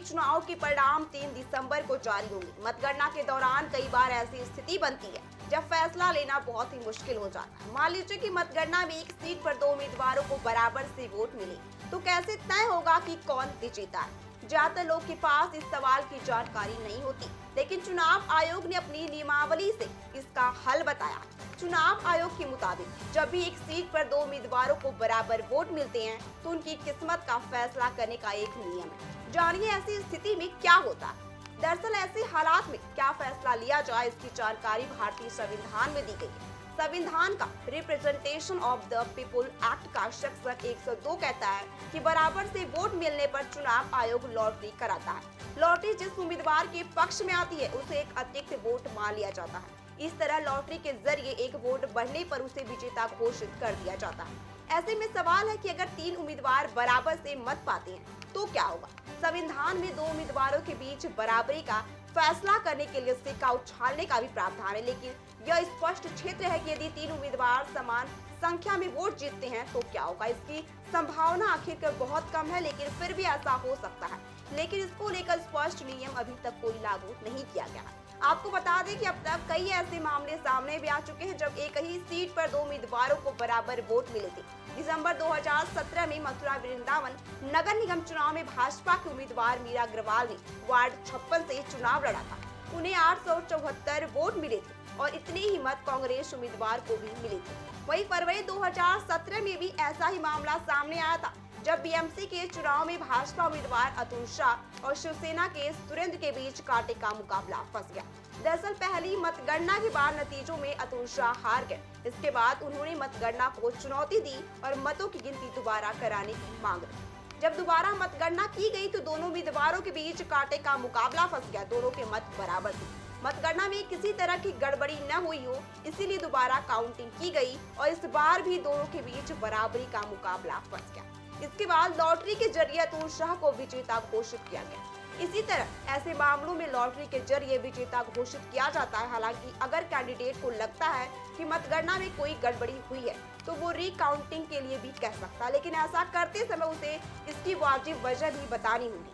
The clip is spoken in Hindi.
चुनाव के परिणाम 3 दिसंबर को जारी होंगे। मतगणना के दौरान कई बार ऐसी स्थिति बनती है जब फैसला लेना बहुत ही मुश्किल हो जाता है। मान लीजिए कि मतगणना में एक सीट पर 2 उम्मीदवारों को बराबर से वोट मिले, तो कैसे तय होगा कि कौन विजेता है? ज्यादातर लोग के पास इस सवाल की जानकारी नहीं होती, लेकिन चुनाव आयोग ने अपनी नियमावली से इसका हल बताया। चुनाव आयोग के मुताबिक जब भी एक सीट पर 2 उम्मीदवारों को बराबर वोट मिलते हैं, तो उनकी किस्मत का फैसला करने का एक नियम है। जानिए ऐसी स्थिति में क्या होता है। दरअसल ऐसे हालात में क्या फैसला लिया जाए, इसकी जानकारी भारतीय संविधान में दी गई है। संविधान का representation of the people act का सेक्शन 102 कहता है कि बराबर से वोट मिलने पर चुनाव आयोग लॉटरी कराता है। लॉटरी जिस उम्मीदवार के पक्ष में आती है, उसे एक अतिरिक्त वोट मान लिया जाता है। इस तरह लॉटरी के जरिए एक वोट बढ़ने पर उसे विजेता घोषित कर दिया जाता है। ऐसे में सवाल है कि अगर 3 उम्मीदवार बराबर से मत पाते हैं तो क्या होगा? संविधान में 2 उम्मीदवारों के बीच बराबरी का फैसला करने के लिए सिक्का उछालने का भी प्रावधान है, लेकिन यह स्पष्ट क्षेत्र है कि यदि 3 उम्मीदवार समान संख्या में वोट जीतते हैं तो क्या होगा। इसकी संभावना आखिरकार बहुत कम है, लेकिन फिर भी ऐसा हो सकता है। लेकिन इसको लेकर स्पष्ट नियम अभी तक कोई लागू नहीं किया गया है। आपको बता दें कि अब तक कई ऐसे मामले सामने भी आ चुके हैं जब एक ही सीट पर 2 उम्मीदवारों को बराबर वोट मिले थे। दिसंबर 2017 में मथुरा वृंदावन नगर निगम चुनाव में भाजपा के उम्मीदवार मीरा अग्रवाल ने वार्ड 56 से चुनाव लड़ा था। उन्हें 874 वोट मिले थे और इतने ही मत कांग्रेस उम्मीदवार को भी मिले थे। वहीं फरवरी 2017 में भी ऐसा ही मामला सामने आया था, जब बीएमसी के चुनाव में भाजपा उम्मीदवार अतुल शाह और शिवसेना के सुरेंद्र के बीच कांटे का मुकाबला फंस गया। दरअसल पहली मतगणना के बाद नतीजों में अतुल शाह हार गए। इसके बाद उन्होंने मतगणना को चुनौती दी और मतों की गिनती दोबारा कराने की मांग रखी। जब दोबारा मतगणना की गई तो दोनों उम्मीदवारों के बीच कांटे का मुकाबला फंस गया। दोनों के मत बराबर थे। मतगणना में किसी तरह की गड़बड़ी न हुई हो, इसीलिए दोबारा काउंटिंग की गई और इस बार भी दोनों के बीच बराबरी का मुकाबला फंस गया। इसके बाद लॉटरी के जरिए अतुल शाह को विजेता घोषित किया गया। इसी तरह ऐसे मामलों में लॉटरी के जरिए विजेता घोषित किया जाता है। हालांकि अगर कैंडिडेट को लगता है कि मतगणना में कोई गड़बड़ी हुई है तो वो रिकाउंटिंग के लिए भी कह सकता है, लेकिन ऐसा करते समय उसे इसकी वाजिब वजह भी बतानी होगी।